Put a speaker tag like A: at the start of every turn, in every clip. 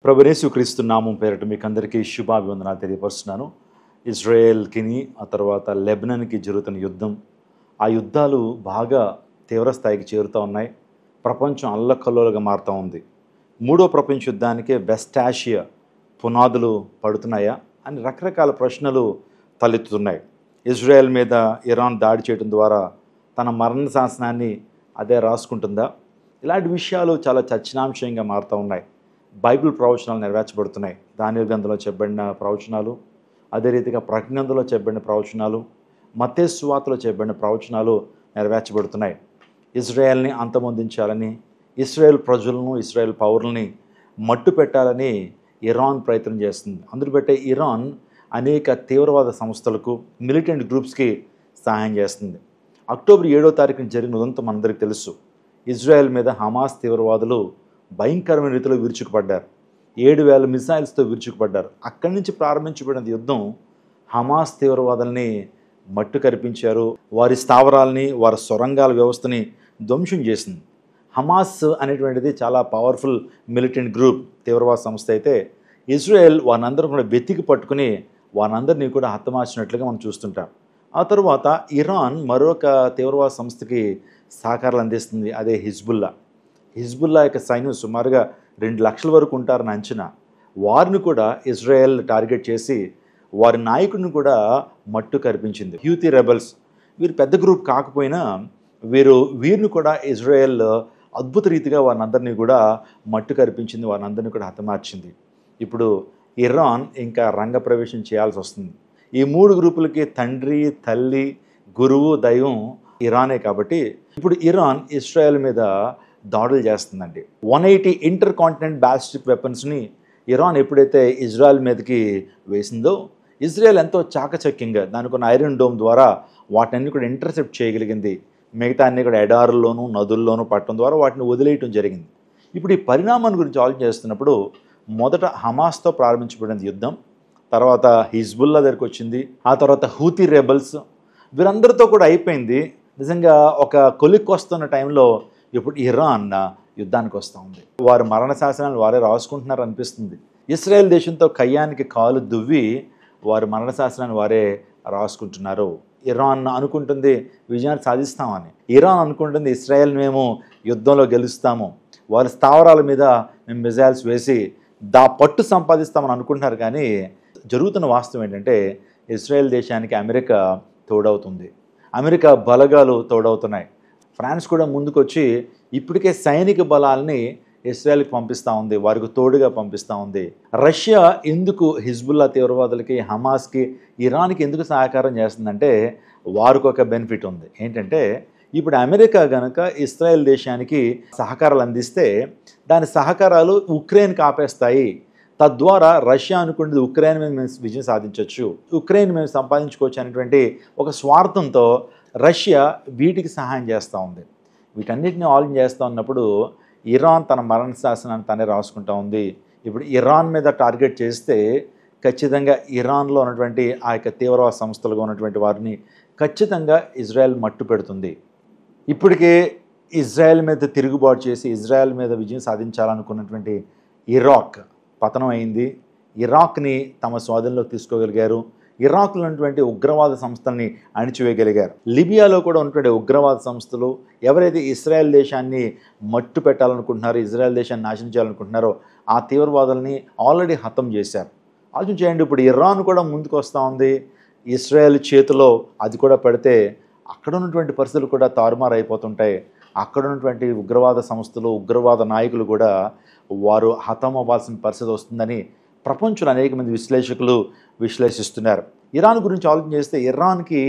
A: ప్రభువైన యేసుక్రీస్తు నామం పేరిట మీకు అందరికీ శుభాభివందనాలు తెలియపరుస్తున్నాను. ఇజ్రాయెల్కిని ఆ తర్వాత లెబనాన్కి జరుగుతున్న యుద్ధం, ఆ యుద్ధాలు బాగా తీవ్ర స్థాయికి చేరుతూ ఉన్నాయి. ప్రపంచం అల్లకల్లోలుగా మారుతూ ఉంది. మూడో ప్రపంచ యుద్ధానికే వెస్ట్ ఆసియా పునాదులు పడుతున్నాయా అని రకరకాల ప్రశ్నలు తలెత్తుతున్నాయి. ఇజ్రాయెల్ మీద ఇరాన్ దాడి చేయడం ద్వారా తన మరణ శాసనాన్ని అదే రాసుకుంటుందా? ఇలాంటి విషయాలు చాలా చర్చనాంశంగా మారుతూ ఉన్నాయి. బైబిల్ ప్రవచనాలు నెరవేర్చబడుతున్నాయి. దానియేలు గ్రంథంలో చెప్పబడిన ప్రవచనాలు, అదే రీతిగా ప్రకటన గ్రంథంలో చెప్పబడిన ప్రవచనాలు, మత్తయి సువార్తలో చెప్పబడిన ప్రవచనాలు నెరవేర్చబడుతున్నాయి. ఇజ్రాయెల్ని అంతమొందించాలని, ఇజ్రాయెల్ ప్రజలను, ఇజ్రాయెల్ పౌరుల్ని మట్టు పెట్టాలని ఇరాన్ ప్రయత్నం చేస్తుంది. అందులో పెట్టే ఇరాన్ అనేక తీవ్రవాద సంస్థలకు, మిలిటెంట్ గ్రూప్స్కి సహాయం చేస్తుంది. అక్టోబర్ 7వ తారీఖున జరిగిన ఉదంతం మనందరికీ తెలుసు. ఇజ్రాయెల్ మీద హమాస్ తీవ్రవాదులు భయంకరమైన రీతిలో విరుచుకుపడ్డారు. 7,000 మిసైల్స్తో విరుచుకుపడ్డారు. అక్కడి నుంచి ప్రారంభించబడిన యుద్ధం హమాస్ తీవ్రవాదుల్ని మట్టు కరిపించారు. వారి స్థావరాలని, వారి సొరంగాల వ్యవస్థని ధ్వంసం చేసింది. హమాస్ అనేటువంటిది చాలా పవర్ఫుల్ మిలిటెంట్ గ్రూప్, తీవ్రవాద సంస్థ అయితే ఇజ్రాయెల్ వారినందరూ కూడా వెతికి పట్టుకుని వారందరినీ కూడా హతమార్చినట్లుగా మనం చూస్తుంటాం. ఆ తర్వాత ఇరాన్ మరొక తీవ్రవాద సంస్థకి సహకారాలు అందిస్తుంది. అదే హిజ్బుల్లా యొక్క సైన్యం సుమారుగా 2 లక్షల వరకు ఉంటారని అంచనా. వారిని కూడా ఇజ్రాయెల్ టార్గెట్ చేసి వారి నాయకుడిని కూడా మట్టు కరిపించింది. హ్యూతీ రెబల్స్, వీరు పెద్ద గ్రూప్ కాకపోయినా వీరిని కూడా ఇజ్రాయెల్ అద్భుత రీతిగా వారినందరినీ కూడా మట్టు కరిపించింది, వారినందరినీ కూడా హతమార్చింది. ఇప్పుడు ఇరాన్ ఇంకా రంగప్రవేశం చేయాల్సి వస్తుంది. ఈ 3 గ్రూపులకి తండ్రి, తల్లి, గురువు, దైవం ఇరానే. కాబట్టి ఇప్పుడు ఇరాన్ ఇజ్రాయెల్ మీద దాడులు చేస్తుందండి. 180 ఇంటర్ కాంటినెంట్ బ్యాలిస్టిక్ వెపన్స్ని ఇరాన్ ఎప్పుడైతే ఇజ్రాయెల్ మీదకి వేసిందో, ఇజ్రాయెల్ ఎంతో చాకచక్యంగా దానికి ఉన్న ఐరన్ డోమ్ ద్వారా వాటిని కూడా ఇంటర్సెప్ట్ చేయగలిగింది. మిగతా అన్ని కూడా ఎడారుల్లోనూ, నదుల్లోనూ పట్టడం ద్వారా వాటిని వదిలేయటం జరిగింది. ఇప్పుడు ఈ పరిణామాన్ని గురించి ఆలోచన చేస్తున్నప్పుడు మొదట హమాస్తో ప్రారంభించబడిన యుద్ధం, తర్వాత హిజ్బుల్లా దగ్గరికి వచ్చింది, ఆ తర్వాత హూతీ రెబల్స్, వీరందరితో కూడా అయిపోయింది. నిజంగా ఒక కొలిక్కి వస్తున్న టైంలో ఇప్పుడు ఇరాన్ యుద్ధానికి వస్తూ ఉంది. వారి మరణ శాసనాలు వారే రాసుకుంటున్నారు అనిపిస్తుంది. ఇజ్రాయెల్ దేశంతో కయ్యానికి కాలు దువ్వి వారి మరణ శాసనాన్ని వారే రాసుకుంటున్నారు. ఇరాన్ అనుకుంటుంది విజయాన్ని సాధిస్తామని, ఇరాన్ అనుకుంటుంది ఇజ్రాయెల్ మేము యుద్ధంలో గెలుస్తాము, వారి స్థావరాల మీద మేము మిజైల్స్ వేసి పట్టు సంపాదిస్తామని అనుకుంటున్నారు. కానీ జరుగుతున్న వాస్తవం ఏంటంటే ఇజ్రాయెల్ దేశానికి అమెరికా తోడవుతుంది. అమెరికా బలగాలు తోడవుతున్నాయి. ఫ్రాన్స్ కూడా ముందుకొచ్చి ఇప్పటికే సైనిక బలాల్ని ఇజ్రాయెల్కి పంపిస్తూ ఉంది, వారికి తోడుగా పంపిస్తూ ఉంది. రష్యా ఎందుకు హిజ్బుల్లా తీవ్రవాదులకి, హమాస్కి, ఇరాన్కి ఎందుకు సహకారం చేస్తుందంటే వారికి ఒక బెనిఫిట్ ఉంది. ఏంటంటే ఇప్పుడు అమెరికా కనుక ఇజ్రాయెల్ దేశానికి సహకారాలు అందిస్తే దాని సహకారాలు ఉక్రెయిన్కి ఆపేస్తాయి. తద్వారా రష్యా అనుకునేది ఉక్రెయిన్ మీద మేము విజయం సాధించవచ్చు, ఉక్రెయిన్ మేము సంపాదించుకోవచ్చు అనేటువంటి ఒక స్వార్థంతో రష్యా వీటికి సహాయం చేస్తూ ఉంది. వీటన్నిటిని ఆలోచన చేస్తూ ఉన్నప్పుడు ఇరాన్ తన మరణ శాసనాన్ని తనే రాసుకుంటూ ఉంది. ఇప్పుడు ఇరాన్ మీద టార్గెట్ చేస్తే ఖచ్చితంగా ఇరాన్లో ఉన్నటువంటి ఆ యొక్క తీవ్రవాద సంస్థలుగా ఉన్నటువంటి వారిని ఖచ్చితంగా ఇజ్రాయెల్ మట్టు పెడుతుంది. ఇప్పటికే ఇజ్రాయెల్ మీద తిరుగుబాటు చేసి ఇజ్రాయెల్ మీద విజయం సాధించాలనుకున్నటువంటి ఇరాక్ పతనం అయింది. ఇరాక్ని తమ స్వాధీనంలోకి తీసుకోగలిగారు. ఇరాక్లో ఉన్నటువంటి ఉగ్రవాద సంస్థల్ని అణిచివేయగలిగారు. లిబియాలో కూడా ఉన్నటువంటి ఉగ్రవాద సంస్థలు ఎవరైతే ఇజ్రాయెల్ దేశాన్ని మట్టు పెట్టాలనుకుంటున్నారో, ఇజ్రాయెల్ దేశాన్ని నాశనం చేయాలనుకుంటున్నారో ఆ తీవ్రవాదుల్ని ఆల్రెడీ హతం చేశారు. ఆలోచన చేయండి, ఇప్పుడు ఇరాన్ కూడా ముందుకు వస్తూ ఉంది. ఇజ్రాయెల్ చేతిలో అది కూడా పెడితే అక్కడ ఉన్నటువంటి పరిస్థితులు కూడా తారుమారు అయిపోతుంటాయి. అక్కడ ఉన్నటువంటి ఉగ్రవాద సంస్థలు, ఉగ్రవాద నాయకులు కూడా వారు హతం అవ్వాల్సిన పరిస్థితి వస్తుందని ప్రపంచంలో అనేక మంది విశ్లేషకులు విశ్లేషిస్తున్నారు. ఇరాన్ గురించి ఆలోచన చేస్తే ఇరాన్కి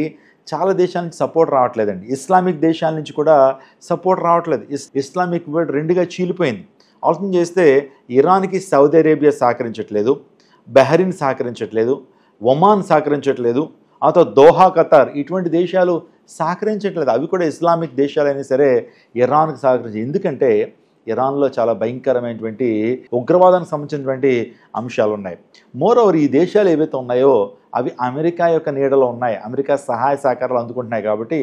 A: చాలా దేశాల నుంచి సపోర్ట్ రావట్లేదండి. ఇస్లామిక్ దేశాల నుంచి కూడా సపోర్ట్ రావట్లేదు. ఇస్లామిక్ వరల్డ్ రెండుగా చీలిపోయింది. ఆలోచన చేస్తే ఇరాన్కి సౌదీ అరేబియా సహకరించట్లేదు, బహ్రెయిన్ సహకరించట్లేదు, ఒమాన్ సహకరించట్లేదు, ఆ తర్వాత దోహా, ఖతార్ ఇటువంటి దేశాలు సహకరించట్లేదు. అవి కూడా ఇస్లామిక్ దేశాలైనా సరే ఇరాన్కి సహకరించాయి. ఎందుకంటే ఇరాన్లో చాలా భయంకరమైనటువంటి ఉగ్రవాదానికి సంబంధించినటువంటి అంశాలు ఉన్నాయి. మోరోవర్ ఈ దేశాలు ఏవైతే ఉన్నాయో అవి అమెరికా యొక్క నీడలో ఉన్నాయి, అమెరికా సహాయ సహకారాలు అందుకుంటున్నాయి. కాబట్టి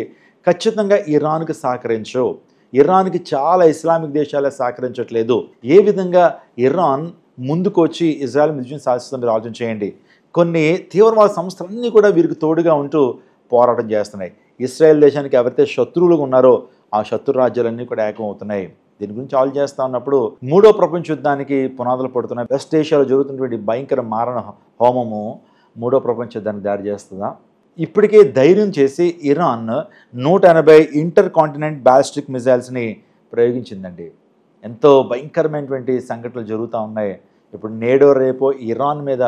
A: ఖచ్చితంగా ఇరాన్కి సహకరించవు. ఇరాన్కి చాలా ఇస్లామిక్ దేశాలే సహకరించట్లేదు. ఏ విధంగా ఇరాన్ ముందుకు వచ్చి ఇజ్రాయెల్ మీద విజయం సాధిస్తుందో మీరు ఆలోచన చేయండి. కొన్ని తీవ్రవాద సంస్థలన్నీ కూడా వీరికి తోడుగా ఉంటూ పోరాటం చేస్తున్నాయి. ఇజ్రాయెల్ దేశానికి ఎవరైతే శత్రువులుగా ఉన్నారో ఆ శత్రు రాజ్యాలన్నీ కూడా ఏకమవుతున్నాయి. దీని గురించి ఆలోచన చేస్తూ ఉన్నప్పుడు మూడో ప్రపంచ యుద్ధానికి పునాదులు పడుతున్నాయి. వెస్ట్ ఏషియాలో జరుగుతున్నటువంటి భయంకర మారణ హోమము మూడో ప్రపంచ యుద్ధానికి దారి చేస్తుందా? ఇప్పటికే ధైర్యం చేసి ఇరాన్ 180 ఇంటర్ కాంటినెంట్ బ్యాలిస్టిక్ మిజైల్స్ని ప్రయోగించిందండి. ఎంతో భయంకరమైనటువంటి సంఘటనలు జరుగుతూ ఉన్నాయి. ఇప్పుడు నేడో రేపో ఇరాన్ మీద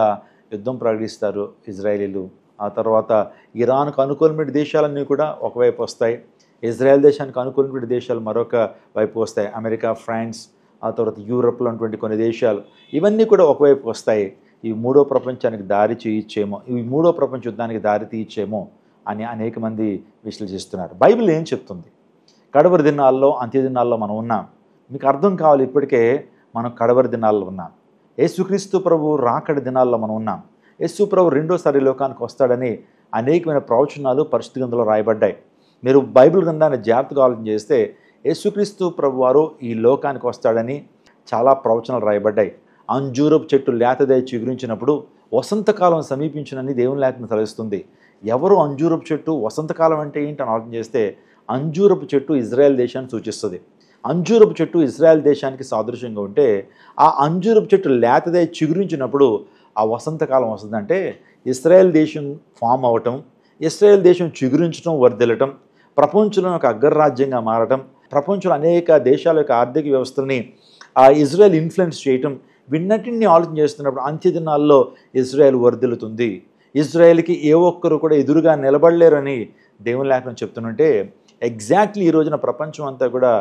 A: యుద్ధం ప్రకటిస్తారు ఇజ్రాయేలీలు. ఆ తర్వాత ఇరాన్కు అనుకూలమైన దేశాలన్నీ కూడా ఒకవైపు వస్తాయి, ఇజ్రాయెల్ దేశానికి అనుకూలమైన దేశాలు మరొక వైపు వస్తాయి. అమెరికా, ఫ్రాన్స్, ఆ తర్వాత యూరప్లో ఉన్నటువంటి కొన్ని దేశాలు ఇవన్నీ కూడా ఒకవైపు వస్తాయి. ఈ మూడో ప్రపంచానికి దారి చేయొచ్చేమో, ఈ మూడో ప్రపంచ యుద్ధానికి దారి తీయచ్చేమో అని అనేక మంది విశ్లేషిస్తున్నారు. బైబిల్ ఏం చెప్తుంది? కడవరి దినాల్లో, అంత్య దినాల్లో మనం ఉన్నాం. మీకు అర్థం కావాలి, ఇప్పటికే మనం కడవరి దినాల్లో ఉన్నాం. యేసుక్రీస్తు ప్రభు రాకడి దినాల్లో మనం ఉన్నాం. యేసు ప్రభు రెండోసారి లోకానికి వస్తాడని అనేకమైన ప్రవచనాలు పరిశుద్ధ గ్రంథంలో రాయబడ్డాయి. మీరు బైబిల్ గ్రంథాన్ని జాగ్రత్తగా ఆలోచన చేస్తే యేసుక్రీస్తు ప్రభు వారు ఈ లోకానికి వస్తాడని చాలా ప్రవచనాలు రాయబడ్డాయి. అంజూరపు చెట్టు లేతదై చిగురించినప్పుడు వసంతకాలం సమీపించునని దేవుని లేఖనం తెలుస్తుంది. ఎవరు అంజూరపు చెట్టు? వసంతకాలం అంటే ఏంటని ఆలోచన చేస్తే అంజూరపు చెట్టు ఇజ్రాయెల్ దేశాన్ని సూచిస్తుంది. అంజూరపు చెట్టు ఇజ్రాయెల్ దేశానికి సాదృశ్యంగా ఉంటే ఆ అంజూరపు చెట్టు లేతదై చిగురించినప్పుడు ఆ వసంతకాలం వస్తుందంటే ఇజ్రాయెల్ దేశం ఫామ్ అవ్వటం, ఇజ్రాయెల్ దేశం చిగురించడం, వర్ధిల్లటం, ప్రపంచంలో ఒక అగ్రరాజ్యంగా మారటం, ప్రపంచంలో అనేక దేశాల యొక్క ఆర్థిక వ్యవస్థని ఆ ఇజ్రాయెల్ ఇన్ఫ్లుయెన్స్ చేయటం, వీటన్నిటిని ఆలోచన చేస్తున్నప్పుడు అంత్య దినాల్లో ఇజ్రాయెల్ వర్ధిల్లుతుంది. ఇజ్రాయెల్కి ఏ ఒక్కరు కూడా ఎదురుగా నిలబడలేరని దేవుని లేఖనం చెప్తుంటే ఎగ్జాక్ట్లీ ఈ రోజున ప్రపంచం అంతా కూడా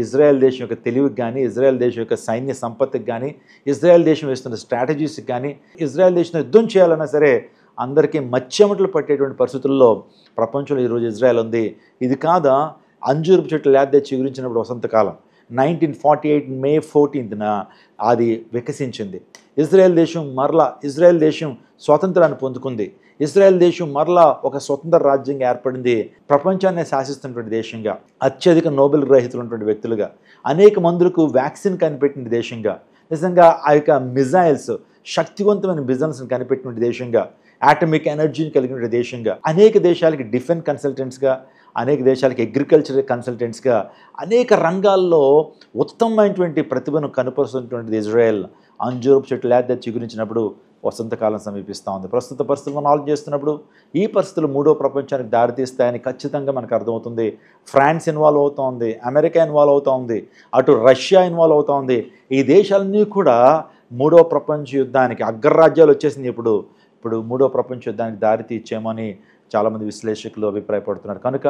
A: ఇజ్రాయెల్ దేశం యొక్క తెలివికి కానీ, ఇజ్రాయెల్ దేశం యొక్క సైన్య సంపత్తికి కానీ, ఇజ్రాయెల్ దేశం వేస్తున్న స్ట్రాటజీస్కి కానీ, ఇజ్రాయెల్ దేశం యుద్ధం చేయాలన్నా సరే అందరికీ మచ్చమటలు పట్టేటువంటి పరిస్థితుల్లో ప్రపంచంలో ఈరోజు ఇజ్రాయెల్ ఉంది. ఇది కాదా అంజూరపు చెట్లు లేదే చిగురించినప్పుడు వసంతకాలం 1948 మే 14న అది వికసించింది. ఇజ్రాయెల్ దేశం స్వాతంత్రాన్ని పొందుకుంది. ఇజ్రాయెల్ దేశం మరలా ఒక స్వతంత్ర రాజ్యంగా ఏర్పడింది. ప్రపంచాన్ని శాసిస్తున్నటువంటి దేశంగా, అత్యధిక నోబెల్ గ్రహీతలు ఉన్నటువంటి వ్యక్తులుగా, అనేక మందులకు వ్యాక్సిన్ కనిపెట్టిన దేశంగా, నిజంగా ఆ యొక్క మిజైల్స్ శక్తివంతమైన మిజైల్స్ని కనిపెట్టిన దేశంగా, ఆటమిక్ ఎనర్జీని కలిగిన దేశంగా, అనేక దేశాలకి డిఫెన్స్ కన్సల్టెంట్స్గా, అనేక దేశాలకి అగ్రికల్చర్ కన్సల్టెంట్స్గా, అనేక రంగాల్లో ఉత్తమమైనటువంటి ప్రతిభను కనపరుస్తున్నటువంటిది ఇజ్రాయెల్. అంజూరపు చెట్టు లేదే చిగురించినప్పుడు వసంతకాలం సమీపిస్తూ ఉంది. ప్రస్తుత పరిస్థితులు మనం ఆలోచన చేస్తున్నప్పుడు ఈ పరిస్థితులు మూడో ప్రపంచానికి దారితీస్తాయని ఖచ్చితంగా మనకు అర్థమవుతుంది. ఫ్రాన్స్ ఇన్వాల్వ్ అవుతూ ఉంది, అమెరికా ఇన్వాల్వ్ అవుతూ ఉంది, అటు రష్యా ఇన్వాల్వ్ అవుతూ ఉంది. ఈ దేశాలన్నీ కూడా మూడో ప్రపంచ యుద్ధానికి అగ్రరాజ్యాలు వచ్చేసింది. ఇప్పుడు మూడో ప్రపంచ యుద్ధానికి దారి తీర్చేమో అని చాలామంది విశ్లేషకులు అభిప్రాయపడుతున్నారు. కనుక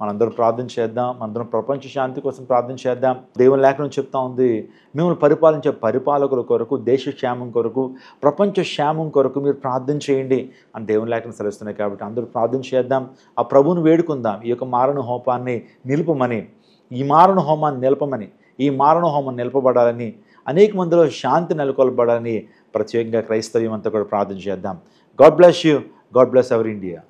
A: మనందరం ప్రార్థన చేద్దాం, మనందరం ప్రపంచ శాంతి కోసం ప్రార్థన చేద్దాం. దేవుని లేఖనం చెప్తా ఉంది, మిమ్మల్ని పరిపాలించే పరిపాలకుల కొరకు, దేశ క్షేమం కొరకు, ప్రపంచ క్షేమం కొరకు మీరు ప్రార్థన చేయండి అని దేవుని లేఖనం సెలవుస్తున్నాయి. కాబట్టి అందరూ ప్రార్థన చేద్దాం, ఆ ప్రభువుని వేడుకుందాం. ఈ యొక్క మారణ హోమాన్ని నిలుపమని, ఈ మారణ హోమాన్ని నిలపమని, ఈ మారణ హోమం నిలపబడాలని, అనేక మందిలో శాంతి నెలకొల్పబడాలని ప్రత్యేకంగా క్రైస్తవ్యం అంతా కూడా ప్రార్థన చేద్దాం. God bless you. God bless our India.